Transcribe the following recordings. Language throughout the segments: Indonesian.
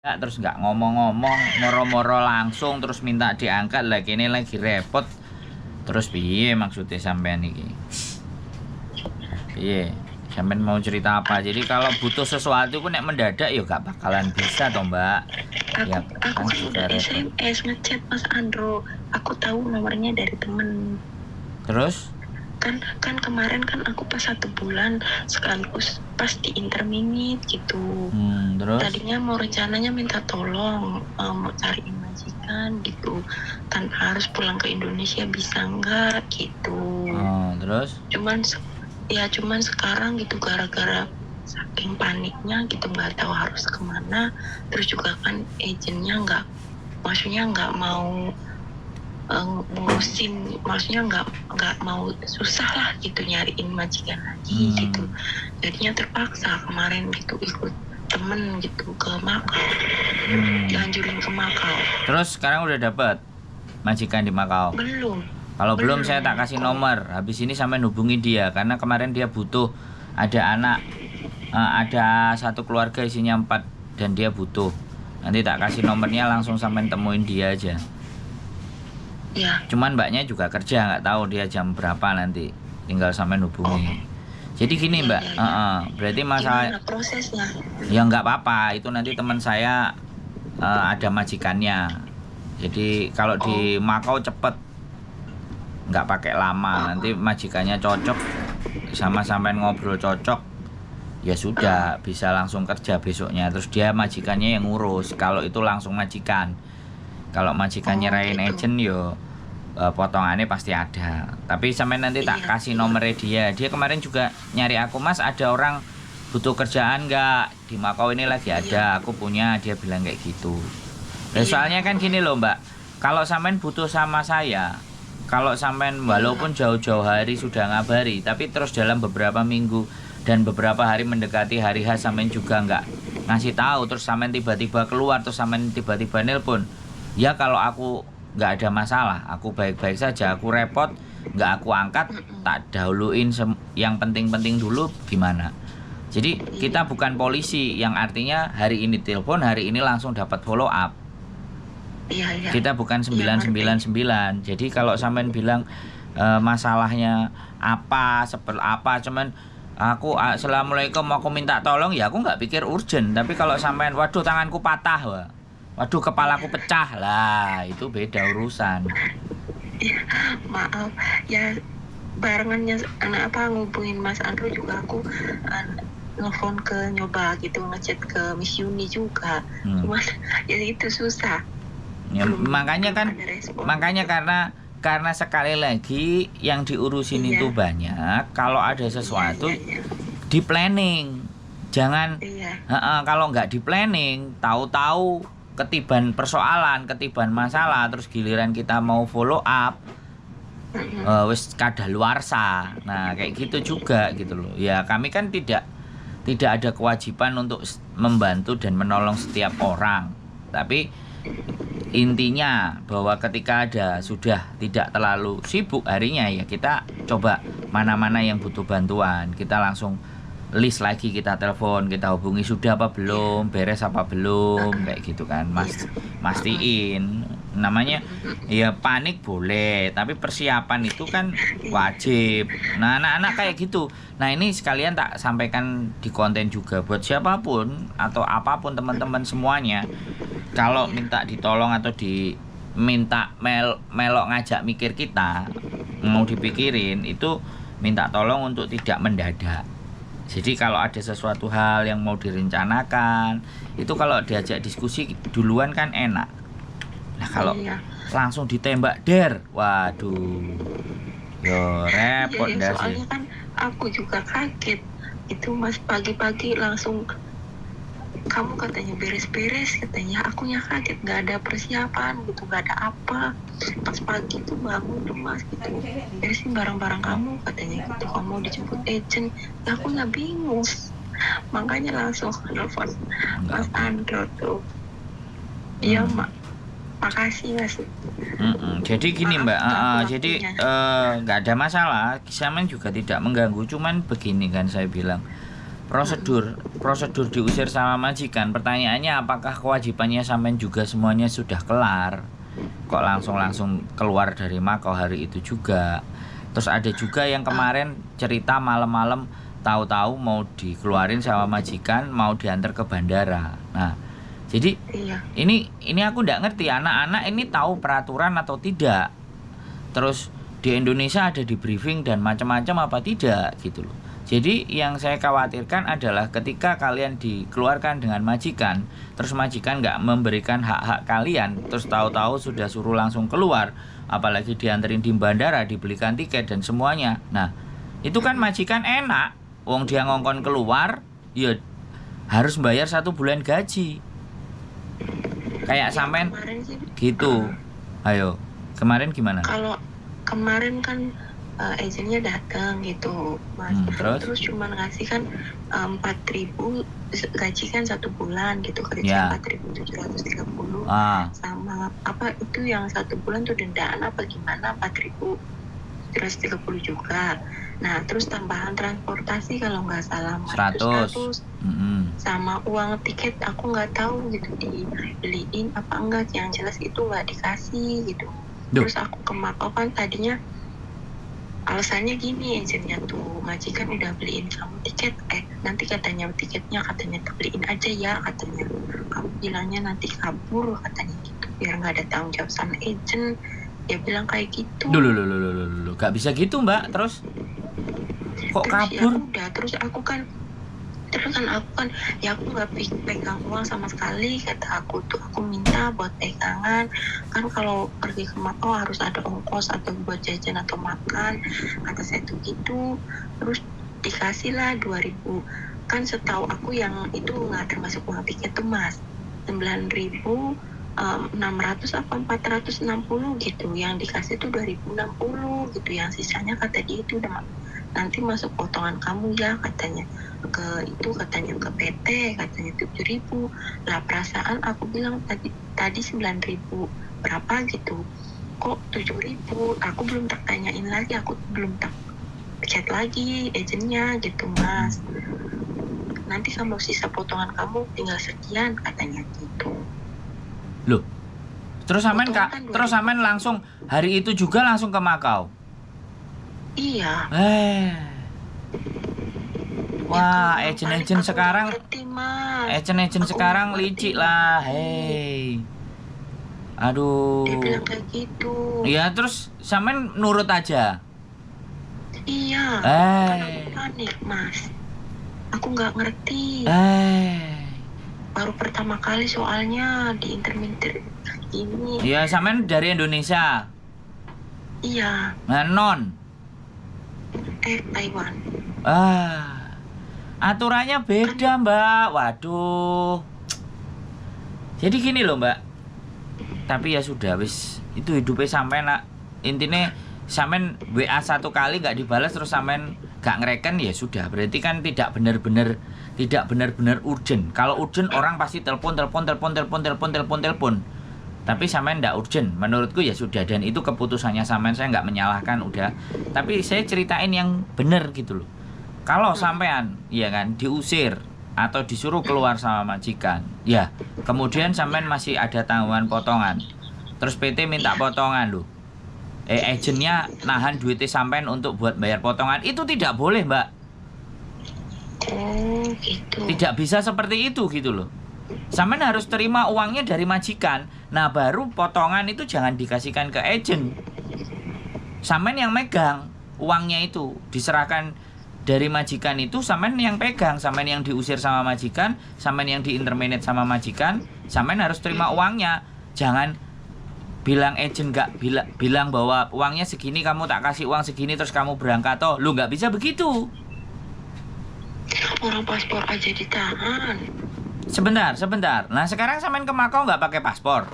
Ya, terus nggak ngomong-ngomong, moro-moro langsung terus minta diangkat lagi, ini lagi repot. Terus piye maksudnya sampean iki? Piye? Sampean mau cerita apa? Jadi kalau butuh sesuatu ku nek mendadak ya gak bakalan bisa toh, Mbak. Ya Aku kan kan juga udah repot. SMS ngechat Mas Andro. Aku tahu nomornya dari temen. Terus? Kan kemarin kan aku pas 1 bulan sekaligus pas di interminit gitu. Terus? Tadinya mau rencananya minta tolong mau cariin majikan gitu, tanpa harus pulang ke Indonesia, bisa nggak gitu. Terus? Cuman sekarang gitu gara-gara saking paniknya gitu, nggak tahu harus kemana. Terus juga kan agentnya maksudnya nggak mau ngurusin, maksudnya nggak mau susah lah gitu nyariin majikan lagi gitu. Jadinya terpaksa kemarin gitu ikut temen gitu ke Makau, dianjurin ke Makau. Terus sekarang udah dapet majikan di Makau? Belum. Kalau belum saya tak kasih nomor. Habis ini sampai hubungi dia karena kemarin dia butuh, ada anak, ada satu keluarga isinya 4 dan dia butuh. Nanti tak kasih nomornya, langsung sampai temuin dia aja. Ya. Cuman mbaknya juga kerja, nggak tahu dia jam berapa nanti. Tinggal sampai hubungi. Jadi gini mbak, berarti masalah. Gimana prosesnya? Ya nggak apa-apa, itu nanti teman saya ada majikannya. Jadi kalau di Makau cepet, nggak pakai lama. Nanti majikannya cocok sama sampean, ngobrol cocok, ya sudah bisa langsung kerja besoknya. Terus dia majikannya yang ngurus. Kalau itu langsung majikan. Kalau majikannya nyerahin agent yo potongannya pasti ada. Tapi sampai nanti tak kasih nomornya dia. Dia kemarin juga nyari aku, Mas ada orang butuh kerjaan nggak di Makau ini, lagi ada, aku punya, dia bilang kayak gitu. Dan soalnya kan gini loh mbak, kalau sampean butuh sama saya, kalau sampean walaupun jauh-jauh hari sudah ngabari, tapi terus dalam beberapa minggu dan beberapa hari mendekati hari H sampean juga nggak ngasih tahu, terus sampean tiba-tiba keluar, terus sampean tiba-tiba nelpon, ya kalau aku nggak ada masalah, aku baik-baik saja, aku repot nggak aku angkat, tak dahuluin yang penting-penting dulu, gimana? Jadi kita bukan polisi yang artinya hari ini telepon, hari ini langsung dapat follow up. Kita bukan 999. Jadi kalau sampean bilang masalahnya apa, seperti apa, cuman aku assalamualaikum aku minta tolong, ya aku nggak pikir urgent. Tapi kalau sampean waduh tanganku patah, waduh kepalaku pecah, lah itu beda urusan. Ya, maaf ya, barengannya ngubungin Mas Andro juga aku nelfon ke nyoba gitu, ngechat ke Miss Yuni juga. Cuman ya itu susah. Ya, makanya karena sekali lagi yang diurusin itu banyak. Kalau ada sesuatu di planning, jangan kalau nggak di planning, tahu-tahu ketiban persoalan, ketiban masalah, terus giliran kita mau follow up wis kadaluarsa. Nah kayak gitu juga gitu loh ya. Kami kan tidak ada kewajiban untuk membantu dan menolong setiap orang, tapi intinya bahwa ketika sudah tidak terlalu sibuk harinya, ya kita coba mana-mana yang butuh bantuan, kita langsung list lagi, kita telepon, kita hubungi, sudah apa belum, beres apa belum, kayak gitu kan, mastiin. Namanya ya panik boleh, tapi persiapan itu kan wajib. Nah anak-anak kayak gitu. Nah ini sekalian tak sampaikan di konten juga buat siapapun atau apapun teman-teman semuanya. Kalau minta ditolong atau diminta melok ngajak mikir, kita mau dipikirin, itu minta tolong untuk tidak mendadak. Jadi kalau ada sesuatu hal yang mau direncanakan, itu kalau diajak diskusi duluan kan enak. Nah kalau langsung ditembak waduh, yo repot dah sih. Soalnya kan aku juga kaget itu Mas, pagi-pagi langsung kamu katanya beres-beres, katanya akunya kaget, nggak ada persiapan gitu, nggak ada apa. Pas pagi tuh bangun tuh Mas gitu, beresin barang-barang kamu katanya gitu, kamu dijemput agent. Ya aku nggak bingung, makanya langsung telepon Mas Andro tuh. Iya makasih Mas. Jadi gini mbak, jadi nggak ada masalah, Kisamen juga tidak mengganggu, cuman begini kan saya bilang, prosedur diusir sama majikan. Pertanyaannya, apakah kewajibannya sampean juga semuanya sudah kelar? Kok langsung keluar dari Makau hari itu juga? Terus ada juga yang kemarin cerita malam-malam tahu-tahu mau dikeluarin sama majikan, mau diantar ke bandara. Nah, jadi Iya. ini aku nggak ngerti anak-anak ini tahu peraturan atau tidak. Terus di Indonesia ada di briefing dan macam-macam apa tidak gitu loh. Jadi yang saya khawatirkan adalah ketika kalian dikeluarkan dengan majikan, terus majikan nggak memberikan hak-hak kalian, terus tahu-tahu sudah suruh langsung keluar, apalagi dianterin di bandara, dibelikan tiket dan semuanya. Nah, itu kan majikan enak, wong dia ngongkon keluar, ya harus bayar 1 bulan gaji. Kayak sampean Kemarin sih gitu. Ayo, kemarin gimana? kalau kemarin kan agennya datang gitu mas, Terus? cuman ngasih kan 4.000 gaji kan 1 bulan gitu, Ya. kerja 4.730 Ah, sama apa itu yang 1 bulan tuh dendaan apa gimana 4.730 juga. Nah terus tambahan transportasi kalau nggak salah mas, 100. sama uang tiket aku nggak tahu gitu dibeliin apa enggak, yang jelas itu nggak dikasih gitu. Duh. Terus aku ke Makau kan tadinya alasannya gini, agennya tuh majikan udah beliin kamu tiket, nanti katanya tiketnya katanya beliin aja ya katanya, kamu bilangnya nanti kabur katanya gitu biar nggak ada tanggung jawab sama agent, dia bilang kayak gitu. Dulu, gak bisa gitu mbak. Terus kok Terus kabur? ya udah, terus aku kan ya aku nggak pegang uang sama sekali, kata aku tuh aku minta buat pegangan kan, kalau pergi ke Makau harus ada ongkos atau buat jajan atau makan, kata saya tuh gitu. Terus dikasih lah 2.000, kan setahu aku yang itu nggak termasuk uang tiket tuh mas, 9.600 apa 460 gitu, yang dikasih tuh 2.060 gitu, yang sisanya kata dia itu udah nanti masuk potongan kamu ya katanya, katanya ke PT katanya 7.000 lah. Perasaan aku bilang tadi 9.000 berapa gitu, kok 7.000, aku belum tak tanyain lagi, aku belum tak chat lagi agentnya gitu mas, nanti kamu sisa potongan kamu tinggal sekian katanya gitu. Loh, terus sampean Potongan kan terus sampean langsung hari itu juga langsung ke Makau? Iya. Wah, Ya, agent-agent aku sekarang ngerti, Mas. agent-agent Aku sekarang ngerti, licik Mas. lah. Hei. Aduh. Dia bilang kayak gitu. Ya terus sampean nurut aja. Iya. Kan aku panik, Mas. Aku nggak ngerti. Baru pertama kali soalnya di interminter ini. Ya sampean dari Indonesia. Iya. Nah, non. Taiwan. Aturannya beda mbak. Waduh. Jadi gini loh mbak. Tapi ya sudah wis, itu hidupnya sampean nak. Intinya sampean WA 1 kali nggak dibalas terus sampean nggak ngereken, ya sudah, berarti kan tidak benar-benar urgent. Kalau urgent orang pasti telepon. Tapi sampean nggak urgent, menurutku ya sudah, dan itu keputusannya sampean, saya nggak menyalahkan udah. Tapi saya ceritain yang benar gitu loh. Kalau sampean ya kan diusir atau disuruh keluar sama majikan, ya kemudian sampean masih ada tanggungan potongan, terus PT minta potongan loh, agentnya nahan duitnya sampean untuk buat bayar potongan, itu tidak boleh mbak. Oh gitu. Tidak bisa seperti itu gitu loh. Sampean harus terima uangnya dari majikan. Nah baru potongan itu jangan dikasihkan ke agent. Sampean yang megang uangnya itu, diserahkan dari majikan itu, sampean yang pegang. Sampean yang diusir sama majikan, sampean yang diinterminate sama majikan, sampean harus terima uangnya. Jangan bilang agent nggak bilang bahwa uangnya segini, kamu tak kasih uang segini terus kamu berangkat. Toh lu nggak bisa begitu. Orang paspor aja ditahan. Sebentar. Nah sekarang sampean ke Makau nggak pakai paspor?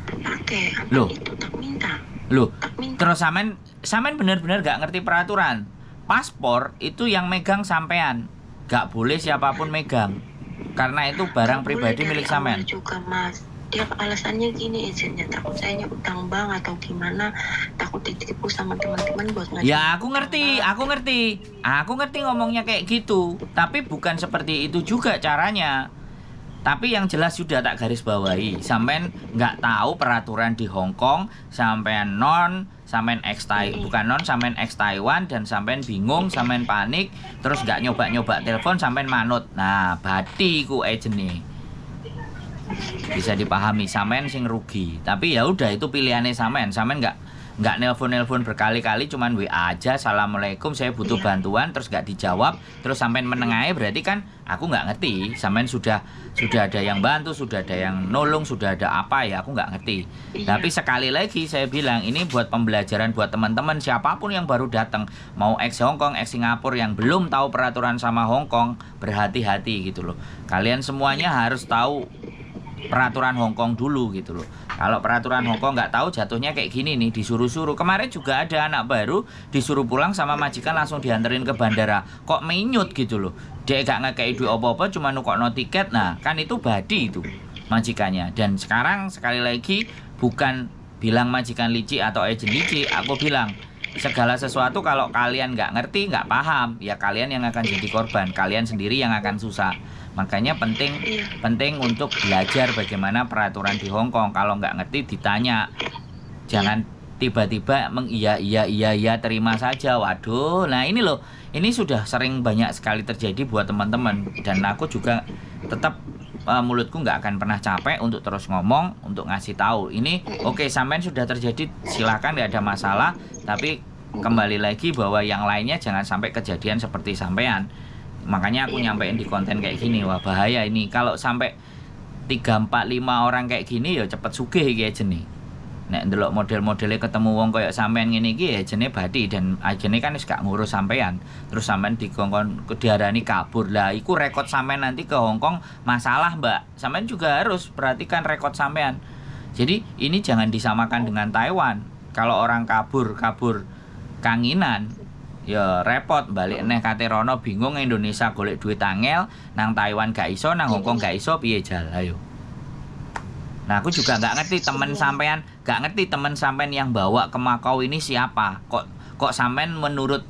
Pakai. Loh. Itu tak minta. Loh, Tak minta. terus sampean benar-benar nggak ngerti peraturan. Paspor itu yang megang sampean, nggak boleh siapapun megang, karena itu barang Nggak pribadi boleh milik dari awal sampean. juga mas. Dia alasannya gini, agentnya takut saya utang bank atau gimana, takut ditipu sama teman-teman buat ngajuin Ya aku utang ngerti, bank. aku ngerti ngomongnya kayak gitu. Tapi bukan seperti itu juga caranya. Tapi yang jelas sudah tak garis bawahi. Sampean nggak tahu peraturan di Hong Kong, sampean bukan non, sampean ex Taiwan dan sampean bingung, sampean panik, terus nggak nyoba telepon, sampean manut. Nah, bati ku agent bisa dipahami, sampean sing rugi. Tapi ya udah, itu pilihannya sampean nggak nelpon berkali-kali, cuman WA aja, assalamualaikum saya butuh bantuan, terus nggak dijawab, terus sampean menengahi, berarti kan aku nggak ngerti, sampean sudah ada yang bantu, sudah ada yang nolong, sudah ada apa, ya aku nggak ngerti. Tapi sekali lagi saya bilang, ini buat pembelajaran buat teman-teman siapapun yang baru datang, mau ex Hong Kong, ex Singapura, yang belum tahu peraturan sama Hong Kong, berhati-hati gitu loh. Kalian semuanya harus tahu peraturan Hong Kong dulu gitu loh. Kalau peraturan Hong Kong nggak tahu, jatuhnya kayak gini nih, disuruh-suruh. Kemarin juga ada anak baru disuruh pulang sama majikan, langsung dianterin ke bandara. Kok menyut gitu loh. Dia gak ngekei duit apa-apa, cuma nukokno tiket. Nah, kan itu badi itu majikannya. Dan sekarang sekali lagi, bukan bilang majikan licik atau agent licik, aku bilang segala sesuatu kalau kalian nggak ngerti, nggak paham, ya kalian yang akan jadi korban, kalian sendiri yang akan susah. Makanya penting untuk belajar bagaimana peraturan di Hong Kong. Kalau nggak ngerti ditanya, jangan tiba-tiba iya terima saja. Waduh, nah ini loh, ini sudah sering banyak sekali terjadi buat teman-teman. Dan aku juga tetap mulutku nggak akan pernah capek untuk terus ngomong, untuk ngasih tahu. Ini oke, sampean sudah terjadi, silakan, nggak ada masalah. Tapi kembali lagi bahwa yang lainnya jangan sampai kejadian seperti sampean. Makanya aku nyampein di konten kayak gini, wah bahaya ini. Kalau sampai 3, 4, 5 orang kayak gini, ya cepet sugih iki ajene. Nek ndelok model-modelnya ketemu wong kayak sampean ngene iki, ajene badi, dan ajene kan wis gak ngurus sampean. Terus sampean dikongkon diarani kabur. Lah iku rekod sampean nanti ke Hong Kong masalah, Mbak. Sampean juga harus perhatikan rekod sampean. Jadi ini jangan disamakan dengan Taiwan. Kalau orang kabur kanginan, ya repot, balik neh kate rono, bingung, Indonesia golek duit angel, nang Taiwan gak iso, nang Hong Kong gak iso, piye jal ayo. Nah, aku juga nggak ngerti temen sampean yang bawa ke Makau ini siapa. Kok sampean menurut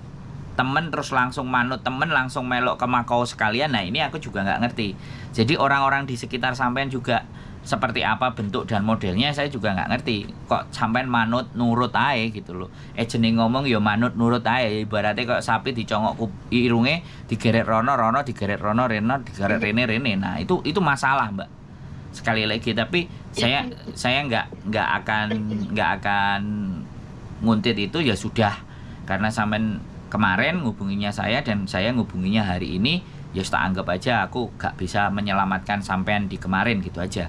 temen terus langsung manut temen, langsung melok ke Makau sekalian. Nah, ini aku juga nggak ngerti. Jadi orang-orang di sekitar sampean juga seperti apa bentuk dan modelnya, saya juga nggak ngerti. Kok sampean manut nurut ae gitu loh. Jeneng ngomong ya manut nurut ae. Ibaratnya kok sapi dicongok irunge, digeret rono, digeret rono, digeret rene. Nah, itu masalah, Mbak. Sekali lagi, tapi saya nggak akan nguntit itu, ya sudah. Karena sampean kemarin ngubunginya saya dan saya ngubunginya hari ini, ya tak anggap aja aku gak bisa menyelamatkan sampean di kemarin gitu aja.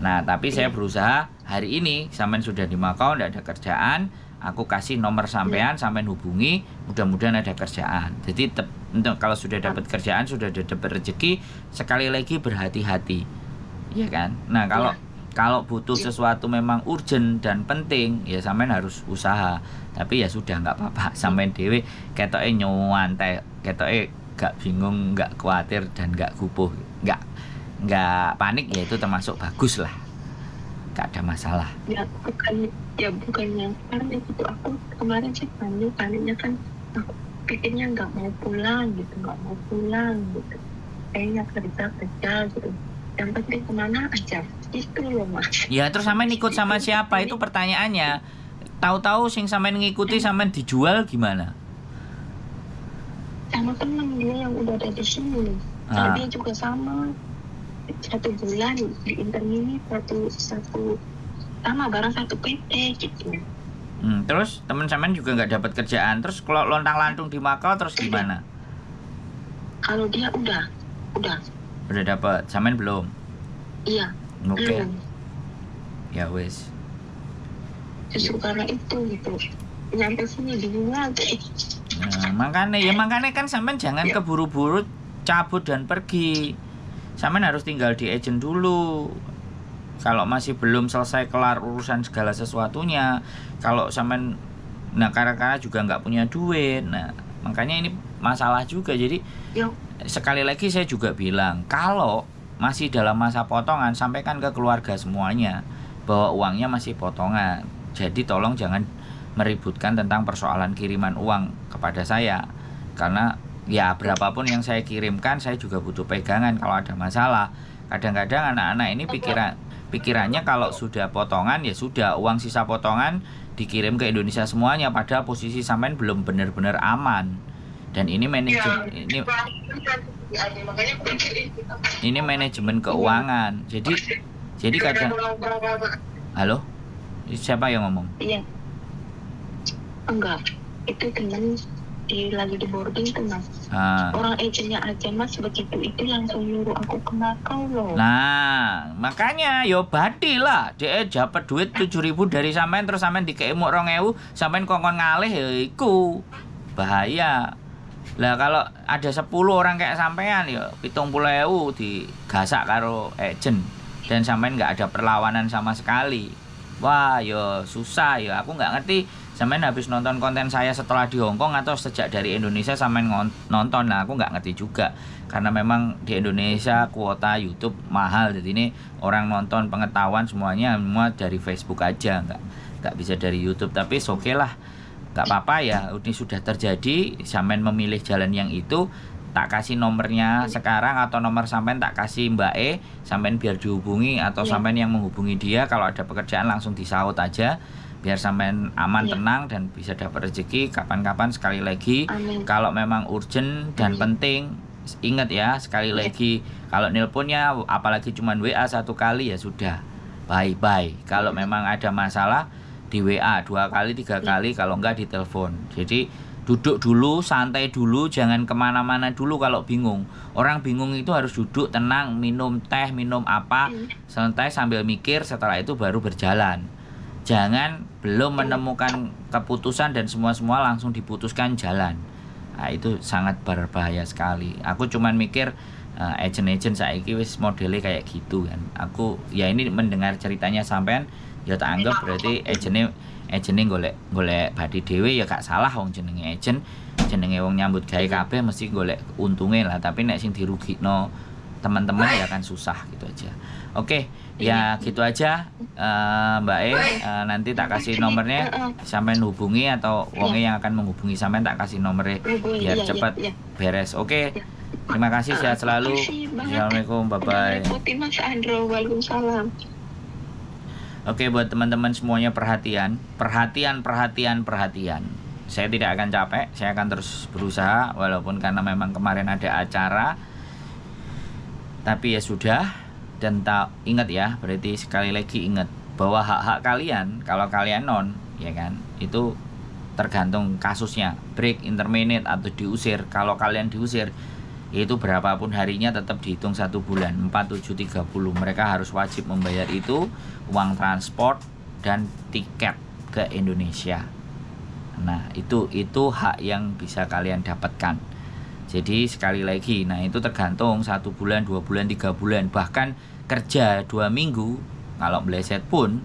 Nah, tapi saya berusaha hari ini, sampean sudah di Makau, nggak ada kerjaan, aku kasih nomor sampean hubungi, mudah-mudahan ada kerjaan. Jadi untuk kalau sudah dapat kerjaan, sudah dapat rezeki, sekali lagi berhati-hati. Iya kan? Nah, kalau butuh sesuatu memang urgent dan penting, ya sampean harus usaha. Tapi ya sudah, nggak apa-apa, sampean dhewe ketoke nyantai, ketoke gak bingung, nggak khawatir dan nggak gupuh, nggak panik, ya itu termasuk bagus lah, nggak ada masalah. Ya bukan yang panik itu. Aku kemarin sih paniknya kan aku pikirnya nggak mau pulang gitu, kayaknya kerja gitu. Yang penting kemana aja itu loh, Mas. Ya terus sampean ikut sama siapa, itu pertanyaannya. Tahu-tahu sing sampean ngikuti sampean dijual gimana? Sama temen dia yang udah ada di sini. Dia juga sama, 1 bulan di Intermini, satu sama barang satu PT gitu. Terus temen sampean juga nggak dapat kerjaan, terus kalau lontang-lantung di Makau terus gimana? Kalau dia udah dapat, sampean belum? Iya. Oke. Ya wes. Justru karena itu gitu, nyampe sini bingung lagi. Nah, makanya kan sampean jangan keburu-buru cabut dan pergi. Sampean harus tinggal di agent dulu. Kalau masih belum selesai kelar urusan segala sesuatunya, kalau sampean karena juga nggak punya duit. Nah, makanya ini masalah juga. Jadi sekali lagi saya juga bilang, kalau masih dalam masa potongan, sampaikan ke keluarga semuanya bahwa uangnya masih potongan. Jadi tolong jangan meributkan tentang persoalan kiriman uang kepada saya, karena ya berapapun yang saya kirimkan saya juga butuh pegangan kalau ada masalah. Kadang-kadang anak-anak ini pikirannya kalau sudah potongan ya sudah, uang sisa potongan dikirim ke Indonesia semuanya, padahal posisi sampean belum benar-benar aman. Dan ini manajemen keuangan. Jadi kadang, halo, siapa yang ngomong? Iya. Enggak, itu teman lagi di boarding teman. Orang agentnya aja mas begitu itu langsung nyuruh aku ke Makau loh. Nah makanya yo badi lah, dia dapat duit 7.000 dari sampean terus sampean dikei muk 2.000, sampean kongkon ngalih ya iku bahaya. Lah kalau ada 10 orang kayak sampean ya 70.000 digasak karo agent dan sampean nggak ada perlawanan sama sekali. Wah yo susah ya, aku nggak ngerti sampean habis nonton konten saya setelah di Hongkong atau sejak dari Indonesia sampean nonton. Nah aku nggak ngerti juga, karena memang di Indonesia kuota YouTube mahal, jadi ini orang nonton pengetahuan semuanya semua dari Facebook aja, nggak bisa dari YouTube. Tapi oke lah, nggak apa-apa ya, ini sudah terjadi, sampean memilih jalan yang itu. Tak kasih nomornya sekarang atau nomor sampean tak kasih Mbak E, sampean biar dihubungi atau sampean yang menghubungi dia. Kalau ada pekerjaan langsung disaut aja biar sampean aman, tenang dan bisa dapat rezeki kapan-kapan. Sekali lagi, kalau memang urgent dan penting, ingat ya sekali lagi, kalau nelponnya apalagi cuman WA 1 kali ya sudah, bye-bye. Kalau memang ada masalah di WA 2 kali 3 kali, kalau enggak ditelepon. Jadi duduk dulu, santai dulu, jangan kemana-mana dulu kalau bingung. Orang bingung itu harus duduk tenang, minum teh, minum apa, santai sambil mikir, setelah itu baru berjalan. Jangan belum menemukan keputusan dan semua langsung diputuskan jalan. Nah, itu sangat berbahaya sekali. Aku cuman mikir agent-agent saiki wis modelnya kayak gitu kan. Aku ya ini mendengar ceritanya sampean ya tak anggap berarti agentnya golek badi dhewe ya gak salah, wong jenenge agent, jenenge wong nyambut gawe kabeh mesti golek untunge lah, tapi nek sing dirugikno teman-teman ya kan susah gitu aja. Oke, ya gitu aja Mbak E, nanti tak kasih nomornya, sampean hubungi atau wonge yang akan menghubungi sampean tak kasih nomornya biar cepat beres. Oke. Terima kasih, sehat selalu. Assalamualaikum, bye bye. Mas Andro, waalaikumsalam. Oke, buat teman-teman semuanya perhatian. Saya tidak akan capek, saya akan terus berusaha walaupun karena memang kemarin ada acara. Tapi ya sudah, dan ingat ya, berarti sekali lagi ingat bahwa hak-hak kalian kalau kalian non, ya kan, itu tergantung kasusnya, break, interminate atau diusir. Kalau kalian diusir, itu berapapun harinya tetap dihitung 1 bulan, 4730. Mereka harus wajib membayar itu, uang transport dan tiket ke Indonesia. Nah itu hak yang bisa kalian dapatkan. Jadi sekali lagi, nah itu tergantung 1 bulan, 2 bulan, 3 bulan, bahkan kerja 2 minggu kalau meleset pun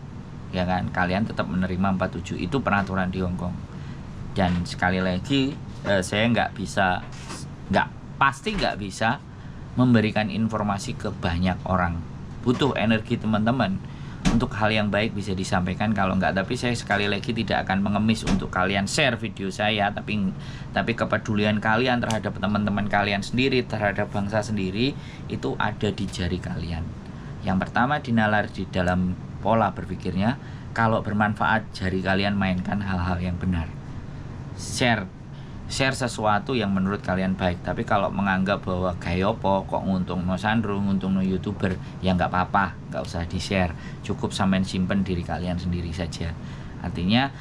ya kan, kalian tetap menerima 47. Itu peraturan di Hongkong. Dan sekali lagi saya pasti nggak bisa memberikan informasi ke banyak orang. Butuh energi teman-teman untuk hal yang baik bisa disampaikan, kalau nggak, tapi saya sekali lagi tidak akan mengemis untuk kalian share video saya, tapi kepedulian kalian terhadap teman-teman kalian sendiri, terhadap bangsa sendiri, itu ada di jari kalian. Yang pertama dinalar di dalam pola berpikirnya, kalau bermanfaat jari kalian mainkan hal-hal yang benar. Share sesuatu yang menurut kalian baik. Tapi kalau menganggap bahwa gaya apa kok nguntung no Sandro, nguntung no YouTuber, ya nggak apa-apa, nggak usah di-share. Cukup sampean simpen diri kalian sendiri saja. Artinya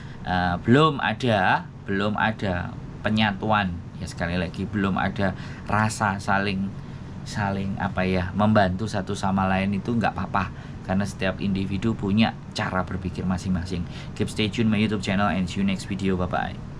belum ada penyatuan. Ya sekali lagi, belum ada rasa saling membantu satu sama lain, itu nggak apa-apa. Karena setiap individu punya cara berpikir masing-masing. Keep stay tune my YouTube channel and see you next video. Bye bye.